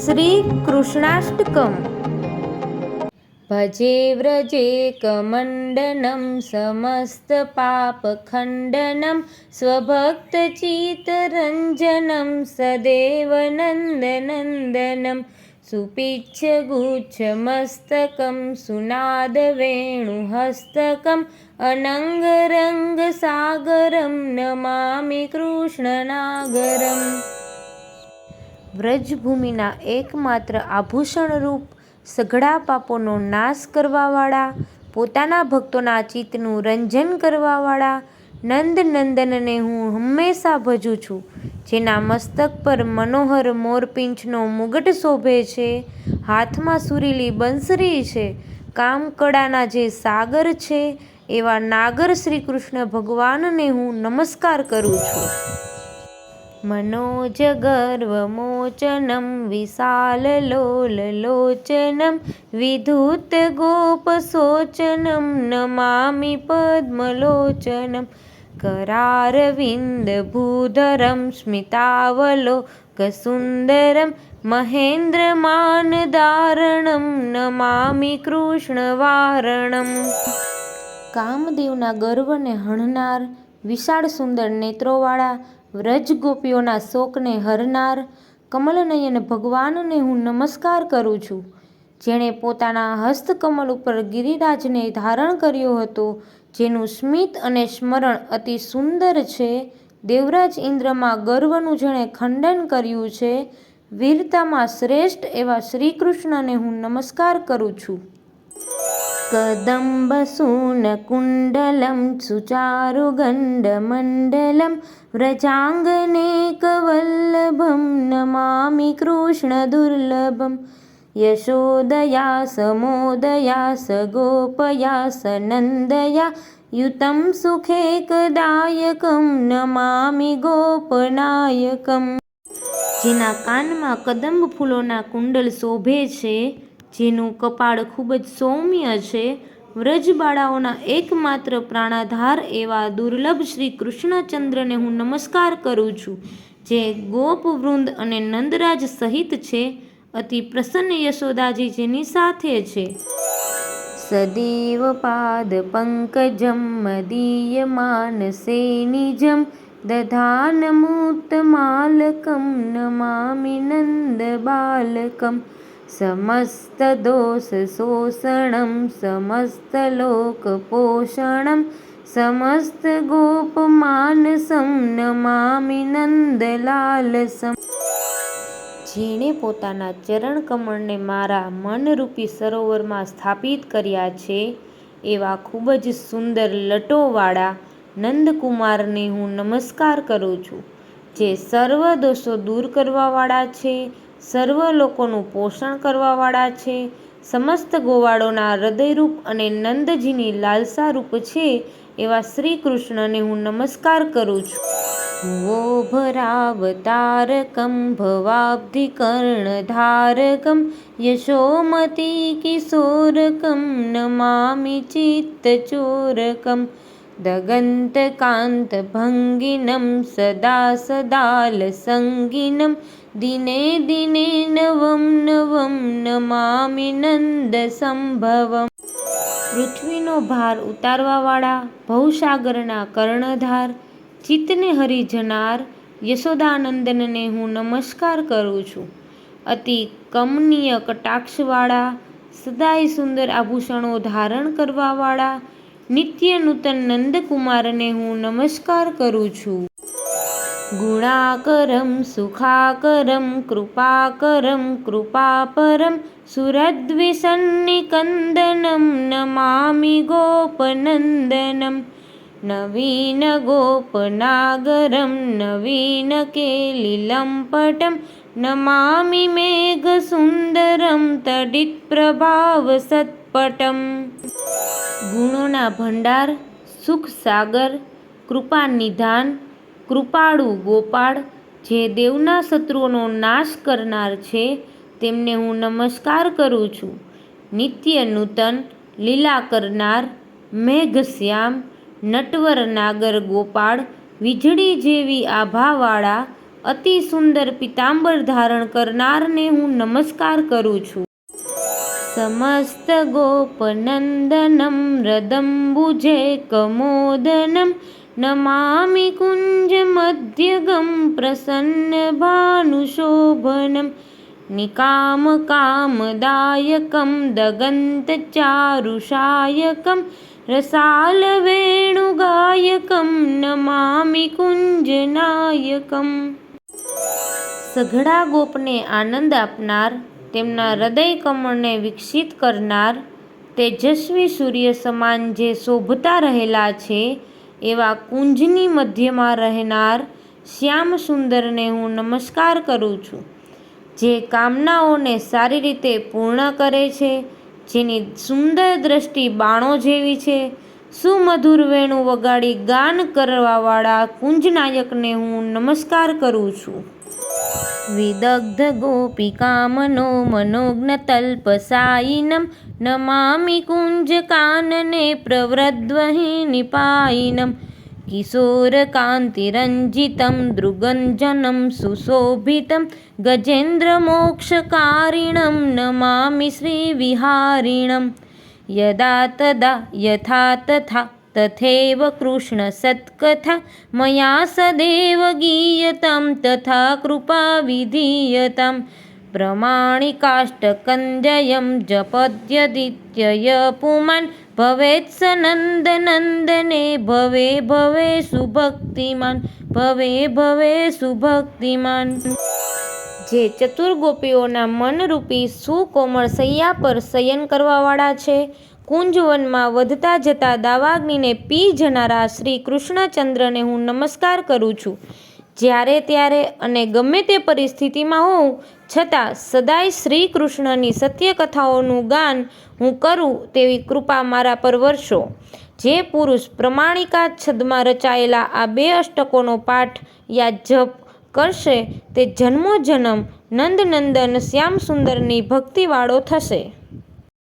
શ્રી કૃષ્ણાષ્ટકમ. ભજે વ્રજે કમંડનમ સમસ્તપાપખંડનમ સ્વભક્તચિત્તરંજનમ સદેવ નંદનંદનમ સુપિચ્છ ગુચ્છમસ્તકમ સુનાદવેણુહસ્તકમ અનંગરંગસાગરમ નમામિ કૃષ્ણનાગરમ. વ્રજભૂમિના એકમાત્ર આભૂષણરૂપ સઘળા પાપોનો નાશ કરવાવાળા, પોતાના ભક્તોના ચિત્તનું રંજન કરવાવાળા નંદનંદનને હું હંમેશા ભજું છું. જેના મસ્તક પર મનોહર મોરપીંછનો મુગટ શોભે છે, હાથમાં સુરીલી બંસરી છે, કામકળાના જે સાગર છે એવા નાગર શ્રી કૃષ્ણ ભગવાનને હું નમસ્કાર કરું છું. મનોજગર્વમોચનમ વિશાલલોલલોચનમ વિધૂતગોપશોચનમ નમામિ પદ્મલોચનમ करारविन्दभूधरं स्मितावलोकसुन्दरं महेन्द्रमानदारणं नमामि કૃષ્ણવારણમ. કામદેવના ગર્વને હણનાર, વિશાળ સુંદર નેત્રોવાળા, વ્રજગોપીઓના શોકને હરનાર કમલનયન ભગવાનને હું નમસ્કાર કરું છું. જેણે પોતાના હસ્તકમલ ઉપર ગિરિરાજને ધારણ કર્યો હતો, જેનું સ્મિત અને સ્મરણ અતિ સુંદર છે. દેવરાજ ઇન્દ્રમાં ગર્વનું જેણે ખંડન કર્યું છે, વીરતામાં શ્રેષ્ઠ એવા શ્રી કૃષ્ણને હું નમસ્કાર કરું છું. કદંબસૂનકુંડલમ સુચારુગંડમંડલમ વ્રજાંગનેકવલ્લભમ નમામિ કૃષ્ણદુર્લભમ યશોદયા સમોદયા સગોપયા સનંદયા યુતમ સુખેકદાયકમ નમામિ ગોપનાયકમ. જેના કાનમાં કદંબ ફૂલોના કુંડલ શોભે છે, જેનું કપાળ ખૂબ જ સૌમ્ય છે, વ્રજબાળાઓના એકમાત્ર પ્રાણાધાર એવા દુર્લભ શ્રી કૃષ્ણચંદ્રને હું નમસ્કાર કરું છું. જે ગોપવૃંદ અને નંદરાજ સહિત છે, અતિ પ્રસન્ન યશોદાજી જેની સાથે છે. સદેવ પાદ પંકજમ મદીયમાનસે નિજમ દધાનમૂતમાલકમ નમામિ નંદબાલકમ સમસ્તદોષશોષણમ સમસ્તલોકપોષણમ સમસ્તગોપમાનસમ નમામિ નંદલાલસમ. જેણે પોતાના ચરણકમળને મારા મનરૂપી સરોવરમાં સ્થાપિત કર્યા છે, એવા ખૂબ જ સુંદર લટોવાળા નંદકુમારને હું નમસ્કાર કરું છું. જે સર્વ દોષો દૂર કરવાવાળા છે, સર્વ લોકોનું પોષણ કરવાવાળા છે, સમસ્ત ગોવાળોના હૃદયરૂપ અને નંદજીની લાલસારૂપ છે, એવા શ્રી કૃષ્ણને હું નમસ્કાર કરું છું. ભુવોભરાવતારકમ ભવાબ્ધિકર્ણધારકમ યશોમતી કિશોરકમ નમામિ ચિત્તચોરકમ દગંતકાંતભંગિનમ સદા સદાલસંગિનમ દિને દિને નવમ નવમ નમામિ નંદસંભવમ. પૃથ્વીનો ભાર ઉતારવાવાળા, ભવસાગરના કર્ણધાર, ચિત્તને હરી જનાર યશોદાનંદનને હું નમસ્કાર કરું છું. અતિ કમનીય કટાક્ષવાળા, સદાય સુંદર આભૂષણો ધારણ કરવાવાળા નિત્ય નૂતન નંદકુમારને હું નમસ્કાર કરું છું. ગુણાકરમ સુખાકરમ કૃપાકરમ કૃપાપરમ સુરદ્વિષન્નિકંદનમ નમામિ ગોપનંદનમ નવીન ગોપનાગરમ નવીન કેલિલંપટમ નમામિ મેઘસુંદરમ તડિત્પ્રભાવસત્પટમ. ગુણોના ભંડાર, સુખ સાગર, કૃપા નિધાન, કૃપાળુ ગોપાળ, જે દેવના શત્રુઓનો નાશ કરનાર છે, તેમને હું નમસ્કાર કરું છું. નિત્ય નૂતન, લીલા કરનાર, મેઘશ્યામ, નટવર નાગર ગોપાળ, વીજળી જેવી આભાવાળા, અતિ સુંદર પિતાંબર ધારણ કરનારને હું નમસ્કાર કરું છું. સમસ્ત ગોપનંદનમ રદંબુજે કમોદનમ નમામિ કુંજ મધ્યગમ પ્રસન્ન ભાનુશોભનમ નિકામ કામદાયકમ દગંત ચારુષાયકમ રસાલ વેણુગાયકમ નમામિ કુંજનાયકમ. સઘળા ગોપને આનંદ આપનાર, તેમના હૃદય કમળને વિકસિત કરનાર, તેજસ્વી સૂર્ય સમાન જે શોભતા રહેલા છે એવા કુંજની મધ્યમાં રહેનાર શ્યામ સુંદરને હું નમસ્કાર કરું છું. જે કામનાઓને સારી રીતે પૂર્ણ કરે છે, જેની સુંદર દ્રષ્ટિ બાણો જેવી છે, સુમધુર વેણુ વગાડી ગાન કરવાવાળા કુંજનાયકને હું નમસ્કાર કરું છું. વિદગ્ધ ગોપિકામનો મનોજ્ઞ તલ્પસાયિનમ નમામિ કુંજકાનને પ્રવ્રજ્વહિનિપાયિનમ કિશોરકાંતિરંજિતમ દૃગંજનમ સુશોભિતમ ગજેન્દ્રમોક્ષકારિણમ નમામિ શ્રીવિહારિણમ. યદા તદા યથા તથા તથૈવ કૃષ્ણ સત્કથા મયા સદેવ ગીયતામ તથા કૃપા વિધીયતામ. પ્રમાણિકાષ્ટકંજયમ જપદ્યદિત્યય પુમાન ભવેત્સ નંદનંદને ભવે ભવે સુભક્તિમાન ભવે ભવે સુભક્તિમાન. જે ચતુર ગોપીઓના મનરૂપી સુકોમળ સૈયા પર શયન કરવાવાળા છે, કુંજવનમાં વધતા જતા દાવાગ્નિને પી જનારા શ્રી કૃષ્ણચંદ્રને હું નમસ્કાર કરું છું. જ્યારે ત્યારે અને ગમે તે પરિસ્થિતિમાં હોઉં છતાં સદાય શ્રી કૃષ્ણની સત્ય કથાઓનું ગાન હું કરું તેવી કૃપા મારા પર વર્ષો. જે પુરુષ પ્રમાણિકા છદમાં રચાયેલા આ 2 અષ્ટકોનો પાઠ યા જપ કરશે તે જન્મોજન્મ નંદનંદન શ્યામ સુંદરની ભક્તિવાળો થશે.